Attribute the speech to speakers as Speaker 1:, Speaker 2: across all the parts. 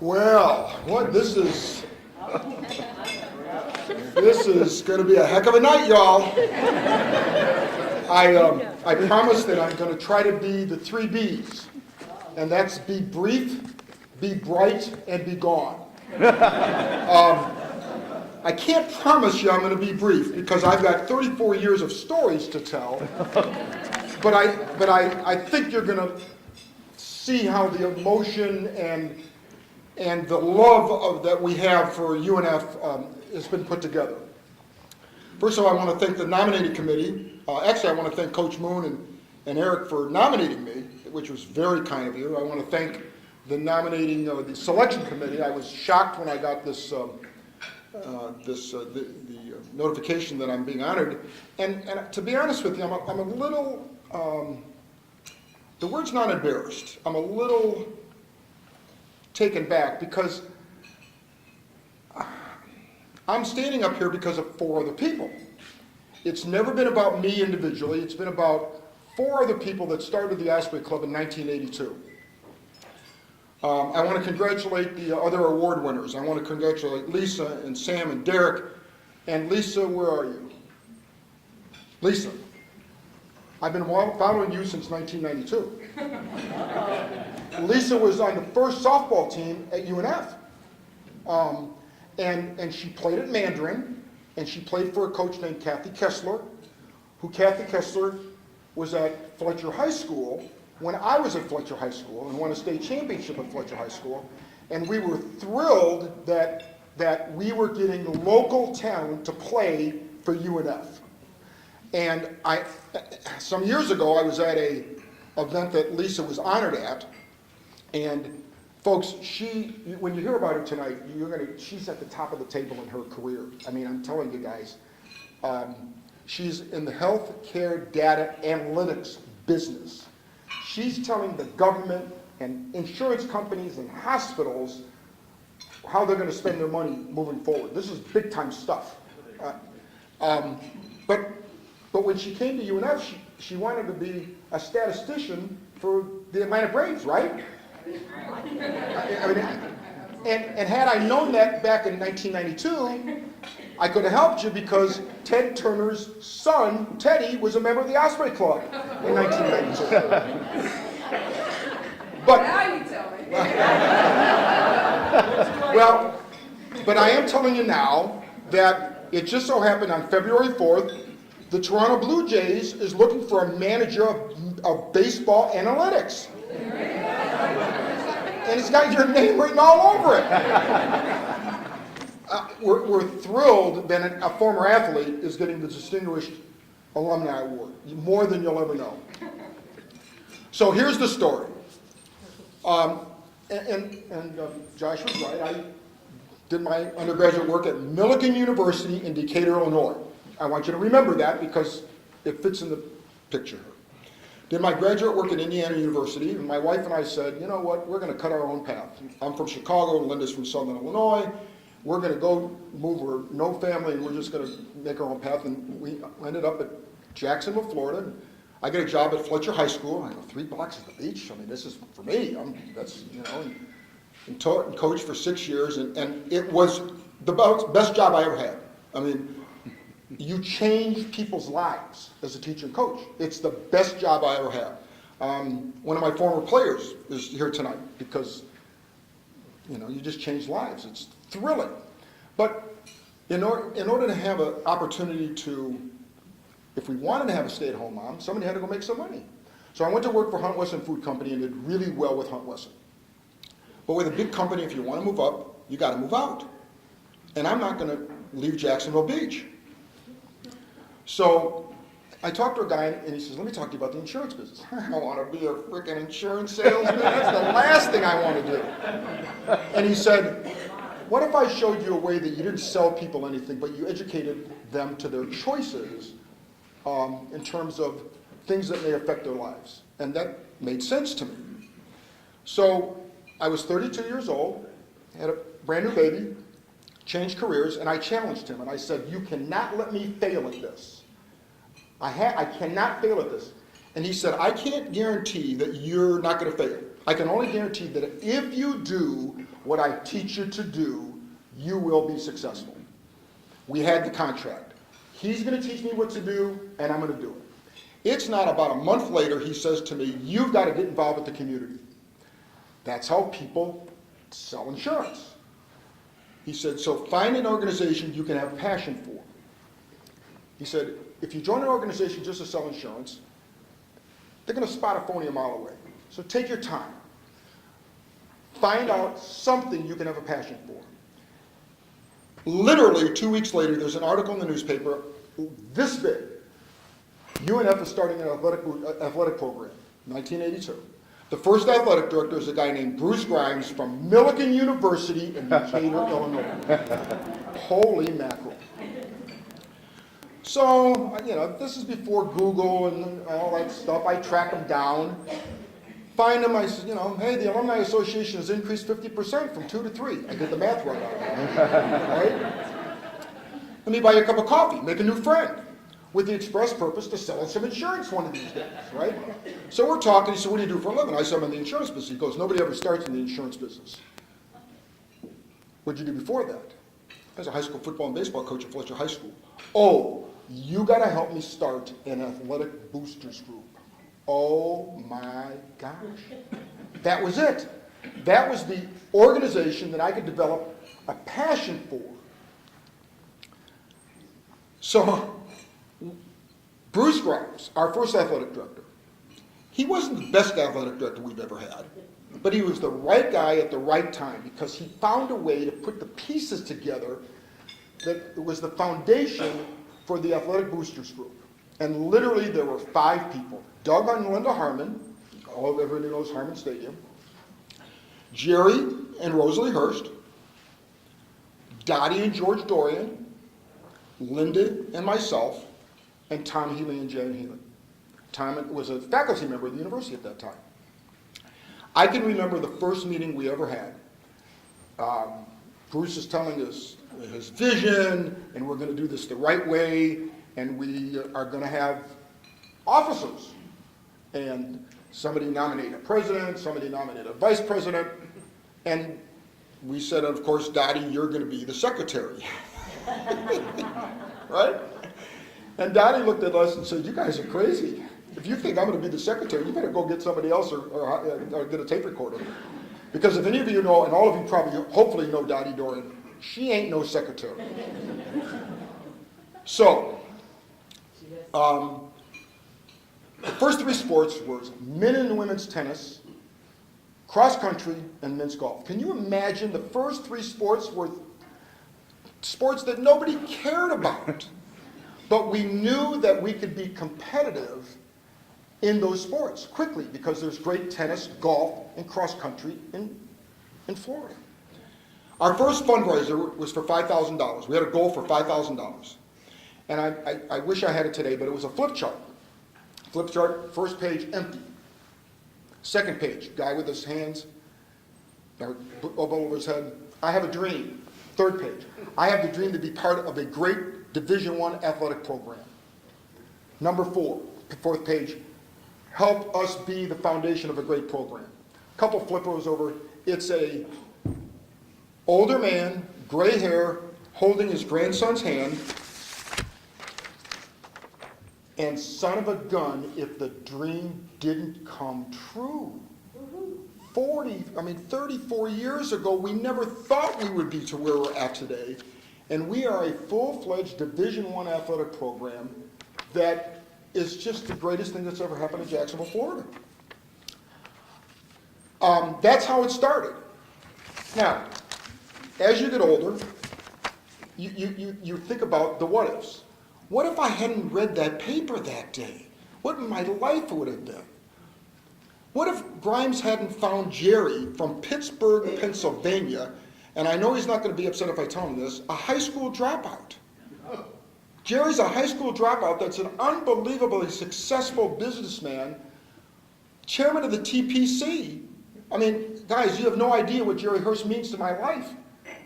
Speaker 1: Well, this is going to be a heck of a night, y'all. I promise that I'm going to try to be the 3 B's, and that's be brief, be bright, and be gone. I can't promise you I'm going to be brief because I've got 34 years of stories to tell, but I think you're going to see how the emotion and the love that we have for UNF has been put together. First of all, I want to thank the nominating committee. Actually, I want to thank Coach Moon and Eric for nominating me, which was very kind of you. I want to thank the the selection committee. I was shocked when I got this notification that I'm being honored. And to be honest with you, I'm a little, the word's not embarrassed. I'm a little taken back because I'm standing up here because of 4 other people. It's never been about me individually. It's been about 4 other people that started the Osprey Club in 1982. I want to congratulate the other award winners. I want to congratulate Lisa and Sam and Derek. And Lisa, where are you? Lisa, I've been following you since 1992. Lisa was on the first softball team at UNF. And she played at Mandarin, and she played for a coach named Kathy Kessler, Kathy Kessler was at Fletcher High School when I was at Fletcher High School and won a state championship at Fletcher High School. And we were thrilled that we were getting local talent to play for UNF. And some years ago, I was at an event that Lisa was honored at, and folks, when you hear about her tonight, she's at the top of the table in her career. I mean, I'm telling you guys, she's in the healthcare data analytics business. She's telling the government and insurance companies and hospitals how they're going to spend their money moving forward. This is big time stuff. But when she came to UNF, she wanted to be a statistician for the Atlanta Braves, right? I mean, and had I known that back in 1992, I could have helped you because Ted Turner's son, Teddy, was a member of the Osprey Club in 1992. But
Speaker 2: now you tell me.
Speaker 1: Well, but I am telling you now that it just so happened on February 4th, the Toronto Blue Jays is looking for a manager of baseball analytics. And it's got your name written all over it. We're thrilled that a former athlete is getting the Distinguished Alumni Award, more than you'll ever know. So here's the story. Josh was right. I did my undergraduate work at Millikan University in Decatur, Illinois. I want you to remember that because it fits in the picture. Did my graduate work at Indiana University, and my wife and I said, you know what, we're going to cut our own path. I'm from Chicago, and Linda's from Southern Illinois. We're going to go move, we're no family, and we're just going to make our own path. And we ended up at Jacksonville, Florida. I get a job at Fletcher High School. I go 3 blocks to the beach. I mean, this is for me. And coached for 6 years, and it was the best job I ever had. I mean, you change people's lives as a teacher and coach. It's the best job I ever had. One of my former players is here tonight because, you just change lives. It's thrilling. But in order to have an opportunity if we wanted to have a stay-at-home mom, somebody had to go make some money. So I went to work for Hunt Wesson Food Company and did really well with Hunt Wesson. But with a big company, if you want to move up, you got to move out. And I'm not going to leave Jacksonville Beach. So I talked to a guy, and he says, let me talk to you about the insurance business. I don't want to be a freaking insurance salesman. That's the last thing I want to do. And he said, what if I showed you a way that you didn't sell people anything, but you educated them to their choices in terms of things that may affect their lives? And that made sense to me. So I was 32 years old, had a brand new baby, changed careers, and I challenged him, and I said, you cannot let me fail at this. I cannot fail at this. And he said, I can't guarantee that you're not going to fail. I can only guarantee that if you do what I teach you to do, you will be successful. We had the contract. He's going to teach me what to do, and I'm going to do it. It's not about a month later, he says to me, you've got to get involved with the community. That's how people sell insurance. He said, so find an organization you can have passion for. He said, if you join an organization just to sell insurance, they're going to spot a phony a mile away. So take your time. Find out something you can have a passion for. Literally 2 weeks later, there's an article in the newspaper, this big. UNF is starting an athletic program, 1982. The first athletic director is a guy named Bruce Grimes from Millikan University in Decatur, Illinois. Holy mackerel. So, this is before Google and all that stuff. I track them down, find them. I said, hey, the Alumni Association has increased 50% from 2 to 3. I did the math right on right? Let me buy you a cup of coffee, make a new friend, with the express purpose to sell some insurance one of these days, right? So we're talking. He said, what do you do for a living? I said, I'm in the insurance business. He goes, nobody ever starts in the insurance business. What'd you do before that? I was a high school football and baseball coach at Fletcher High School. Oh, you got to help me start an athletic boosters group. Oh my gosh. That was it. That was the organization that I could develop a passion for. So, Bruce Grimes, our first athletic director, he wasn't the best athletic director we've ever had, but he was the right guy at the right time because he found a way to put the pieces together that was the foundation for the athletic boosters group. And literally there were 5 people. Doug and Linda Harmon, everybody knows Harmon Stadium, Jerry and Rosalie Hurst, Dottie and George Dorian, Linda and myself, and Tom Healy and Jan Healy. Tom was a faculty member of the university at that time. I can remember the first meeting we ever had. Bruce is telling us his vision, and we're going to do this the right way, and we are going to have officers. And somebody nominated a president, somebody nominated a vice president, and we said, of course, Dottie, you're going to be the secretary. Right? And Dottie looked at us and said, you guys are crazy. If you think I'm going to be the secretary, you better go get somebody else or get a tape recorder. Because if any of you know, and all of you probably, hopefully know Dottie Dorian, she ain't no secretary. So, the first 3 sports were men and women's tennis, cross country, and men's golf. Can you imagine the first 3 sports were sports that nobody cared about? But we knew that we could be competitive in those sports quickly because there's great tennis, golf, and cross country in Florida. Our first fundraiser was for $5,000. We had a goal for $5,000. And I wish I had it today, but it was a flip chart. Flip chart, first page, empty. Second page, guy with his hands over his head. I have a dream. Third page, I have the dream to be part of a great Division I athletic program. Number 4, fourth page, help us be the foundation of a great program. Couple flip rows over, it's a older man, gray hair, holding his grandson's hand, and son of a gun if the dream didn't come true. 34 years ago, we never thought we would be to where we're at today. And we are a full-fledged Division I athletic program that is just the greatest thing that's ever happened in Jacksonville, Florida. That's how it started. Now, as you get older, you think about the what-ifs. What if I hadn't read that paper that day? What my life would have been? What if Grimes hadn't found Jerry from Pittsburgh, Pennsylvania, and I know he's not going to be upset if I tell him this, a high school dropout. Jerry's a high school dropout that's an unbelievably successful businessman, chairman of the TPC. I mean, guys, you have no idea what Jerry Hurst means to my life.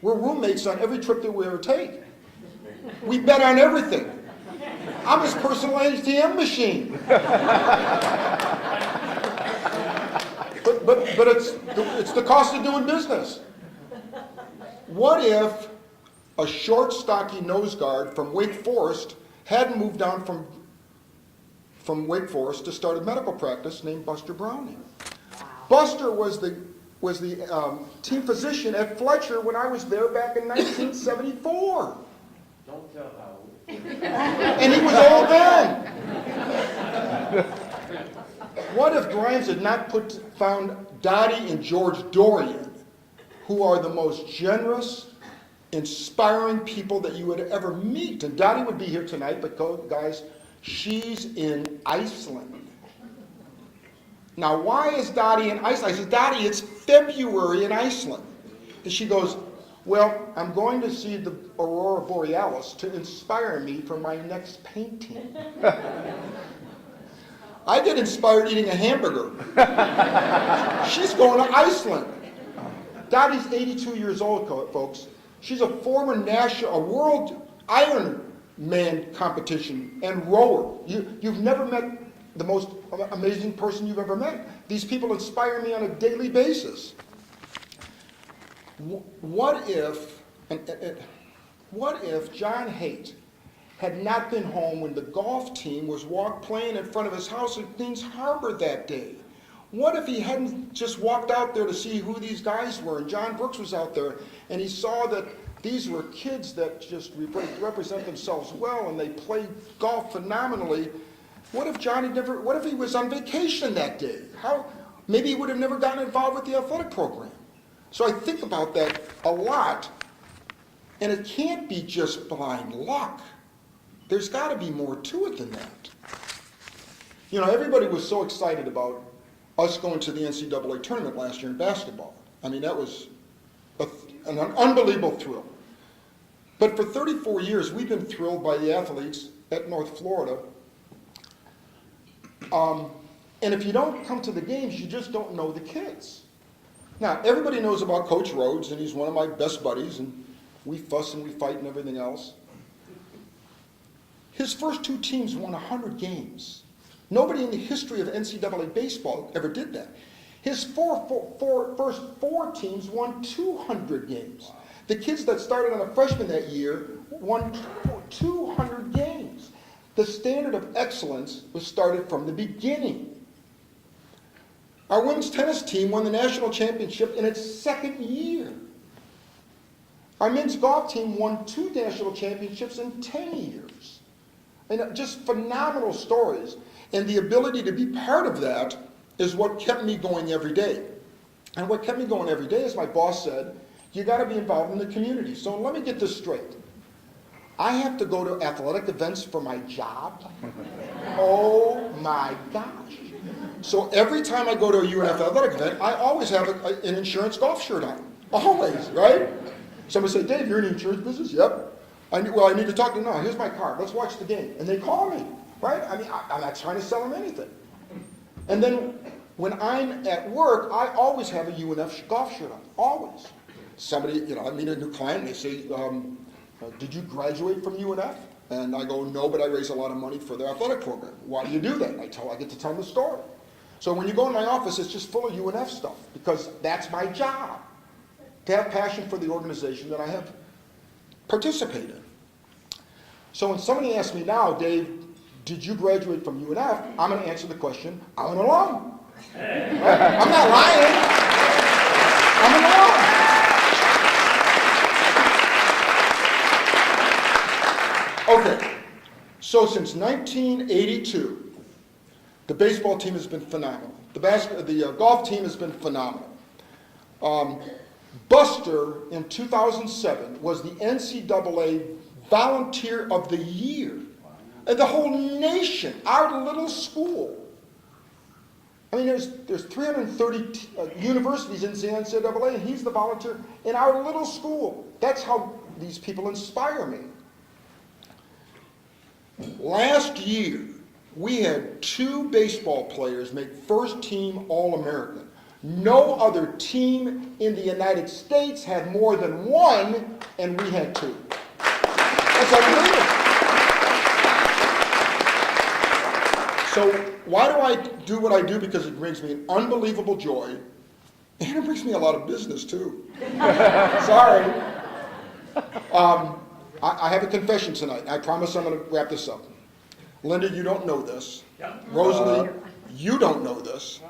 Speaker 1: We're roommates on every trip that we ever take. We bet on everything. I'm his personal ATM machine. But it's the cost of doing business. What if a short, stocky nose guard from Wake Forest hadn't moved down from Wake Forest to start a medical practice named Buster Browning? Buster was the team physician at Fletcher when I was there back in 1974.
Speaker 2: Don't tell how old.
Speaker 1: And he was old then. What if Grimes had not found Dottie and George Dorian, who are the most generous, inspiring people that you would ever meet? And Dottie would be here tonight, but guys, she's in Iceland. Now, why is Dottie in Iceland? I said, Dottie, it's February in Iceland. And she goes, well, I'm going to see the Aurora Borealis to inspire me for my next painting. I get inspired eating a hamburger. She's going to Iceland. Dottie's 82 years old, folks. She's a former a world Ironman competition and rower. You've never met the most amazing person you've ever met. These people inspire me on a daily basis. What if John Haight had not been home when the golf team was playing in front of his house in Queens Harbor that day? What if he hadn't just walked out there to see who these guys were, and John Brooks was out there, and he saw that these were kids that just represent themselves well, and they played golf phenomenally? What if what if he was on vacation that day? Maybe he would have never gotten involved with the athletic program. So I think about that a lot, and it can't be just blind luck. There's got to be more to it than that. You know, everybody was so excited about us going to the NCAA tournament last year in basketball. I mean, that was an unbelievable thrill. But for 34 years, we've been thrilled by the athletes at North Florida. And if you don't come to the games, you just don't know the kids. Now, everybody knows about Coach Rhodes, and he's one of my best buddies, and we fuss and we fight and everything else. His first two teams won 100 games. Nobody in the history of NCAA baseball ever did that. His first four teams won 200 games. The kids that started on a freshman that year won 200 games. The standard of excellence was started from the beginning. Our women's tennis team won the national championship in its second year. Our men's golf team won 2 national championships in 10 years. And just phenomenal stories. And the ability to be part of that is what kept me going every day. And what kept me going every day, as my boss said, you got to be involved in the community. So let me get this straight. I have to go to athletic events for my job? Oh my gosh. So every time I go to a UNF athletic event, I always have an insurance golf shirt on. Always, right? Somebody say, Dave, you're in the insurance business? Yep. I need to talk to you now. Here's my card. Let's watch the game. And they call me, right? I mean, I'm not trying to sell them anything. And then when I'm at work, I always have a UNF golf shirt on. Always. Somebody, I meet a new client, and they say, did you graduate from UNF? And I go, no, but I raise a lot of money for their athletic program. Why do you do that? I get to tell them the story. So when you go in my office, it's just full of UNF stuff, because that's my job, to have passion for the organization that I have participated in. So when somebody asks me now, Dave, did you graduate from UNF? I'm going to answer the question, I'm an alum. Right? I'm not lying. I'm an alum. Okay, so since 1982, the baseball team has been phenomenal. The golf team has been phenomenal. Buster, in 2007, was the NCAA Volunteer of the Year. And the whole nation, our little school. I mean, there's 330 universities in the NCAA, and he's the volunteer in our little school. That's how these people inspire me. Last year, we had 2 baseball players make first team All-American. No other team in the United States had more than 1, and we had 2. That's unbelievable. So why do I do what I do? Because it brings me an unbelievable joy, and it brings me a lot of business too. Sorry. I have a confession tonight. I promise I'm going to wrap this up. Linda, you don't know this. Rosalie, you don't know this.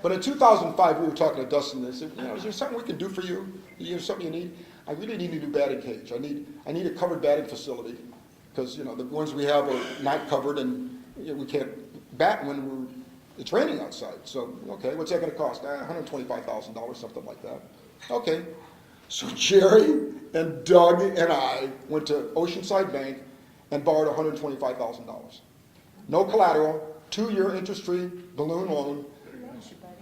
Speaker 1: But in 2005, we were talking to Dustin, and they said, is there something we can do for you? You have something you need? I really need a new batting cage. I need a covered batting facility, because the ones we have are not covered, and we can't bat when it's raining outside. So, okay, what's that going to cost? $125,000, something like that. Okay. So Jerry and Doug and I went to Oceanside Bank and borrowed $125,000. No collateral, 2-year interest-free balloon loan.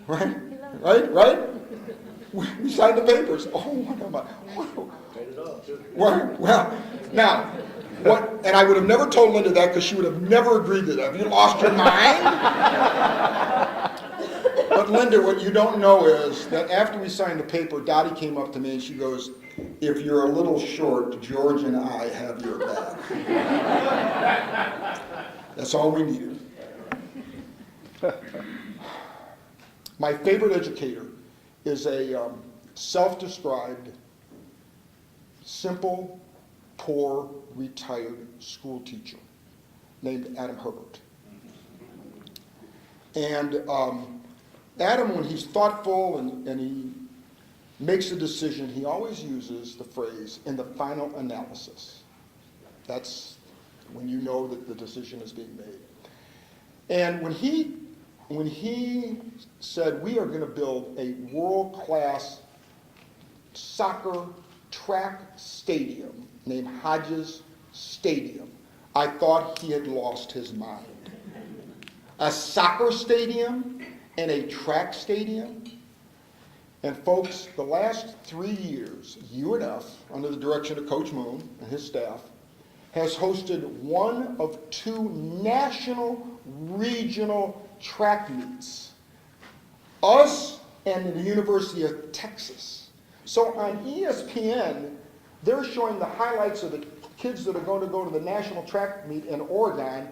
Speaker 1: Right? We signed the papers. Oh, what am I? Well, now, what? And I would have never told Linda that, because she would have never agreed to that. Have you lost your mind? But Linda, what you don't know is that after we signed the paper, Dottie came up to me and she goes, "If you're a little short, George and I have your back." That's all we needed. My favorite educator is a self-described, simple, poor, retired school teacher named Adam Herbert. And Adam, when he's thoughtful and he makes a decision, he always uses the phrase, "in the final analysis." That's when you know that the decision is being made. And when he said, "We are going to build a world-class soccer track stadium named Hodges Stadium," I thought he had lost his mind. A soccer stadium and a track stadium? And folks, the last 3 years, UNF, under the direction of Coach Moon and his staff, has hosted one of 2 national regional track meets. Us and the University of Texas. So on ESPN, they're showing the highlights of the kids that are going to go to the national track meet in Oregon,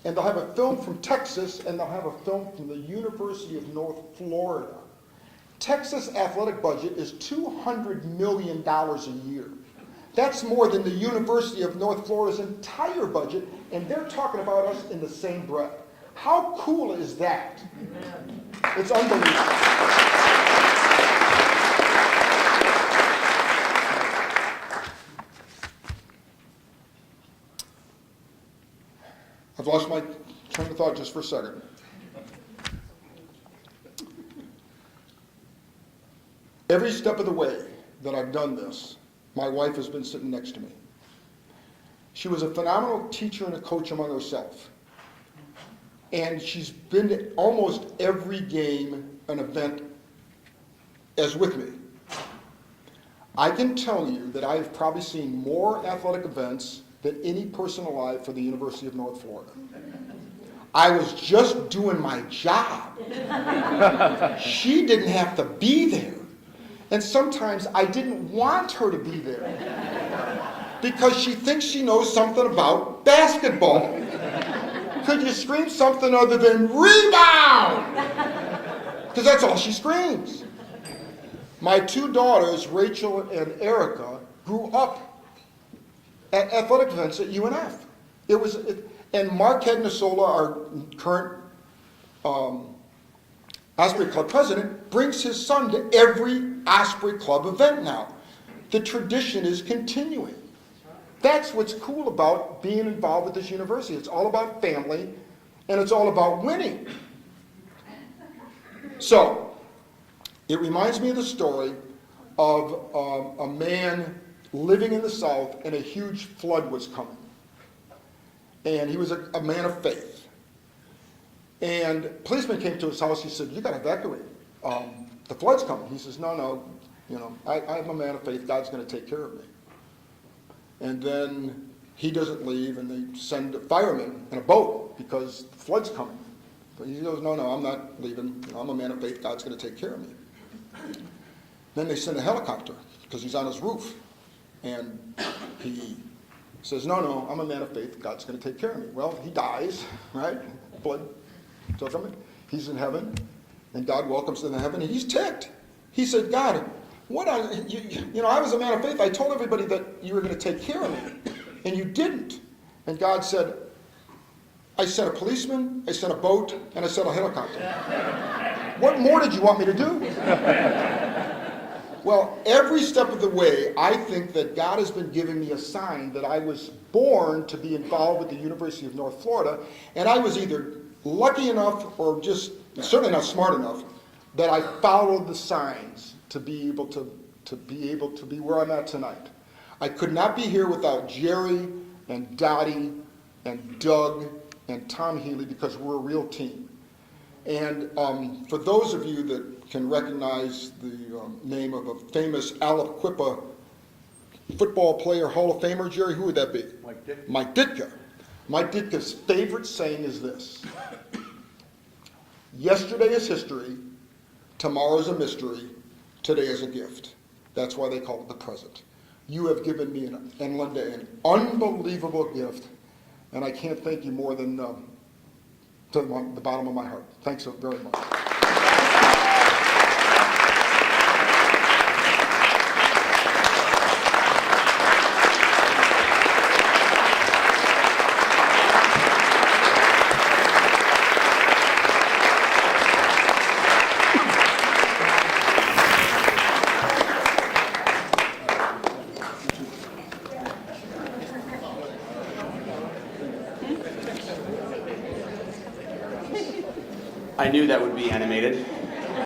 Speaker 1: and they'll have a film from Texas, and they'll have a film from the University of North Florida. Texas athletic budget is $200 million a year. That's more than the University of North Florida's entire budget, and they're talking about us in the same breath. How cool is that? It's unbelievable. I've lost my train of thought just for a second. Every step of the way that I've done this, my wife has been sitting next to me. She was a phenomenal teacher and a coach among herself. And she's been to almost every game and event as with me. I can tell you that I've probably seen more athletic events than any person alive for the University of North Florida. I was just doing my job. She didn't have to be there. And sometimes I didn't want her to be there because she thinks she knows something about basketball. Could you scream something other than rebound? Because that's all she screams. My 2 daughters, Rachel and Erica, grew up at athletic events at UNF. And Mark Hednasola, our current Osprey Club president, brings his son to every Osprey Club event now. The tradition is continuing. That's what's cool about being involved with this university. It's all about family, and it's all about winning. So, it reminds me of the story of a man living in the South, and a huge flood was coming. And he was a man of faith. And a policeman came to his house. He said, "You got to evacuate. The flood's coming." He says, No, I'm a man of faith. God's going to take care of me. And then he doesn't leave, and they send a fireman in a boat because the flood's coming. But he goes, No, I'm not leaving. I'm a man of faith. God's going to take care of me. Then they send a helicopter because he's on his roof. And he says, No, I'm a man of faith. God's going to take care of me. Well, he dies, right? Blood took him. He's in heaven, and God welcomes him to heaven, and he's ticked. He said, "God, I was a man of faith. I told everybody that you were going to take care of me, and you didn't. And God said, I sent a policeman, I sent a boat, and I sent a helicopter. What more did you want me to do? Well, every step of the way, I think that God has been giving me a sign that I was born to be involved with the University of North Florida, and I was either lucky enough or just certainly not smart enough that I followed the signs to be able to be where I'm at tonight. I could not be here without Jerry and Dottie and Doug and Tom Healy because we're a real team. And for those of you that can recognize the name of a famous Aliquippa football player, Hall of Famer, Jerry, who would that be?
Speaker 3: Mike Dick.
Speaker 1: Mike Ditka. Mike Ditka's favorite saying is this: yesterday is history, tomorrow's a mystery, today is a gift. That's why they call it the present. You have given me and Linda an unbelievable gift, and I can't thank you more than to the bottom of my heart. Thanks so very much.
Speaker 4: I knew that would be animated.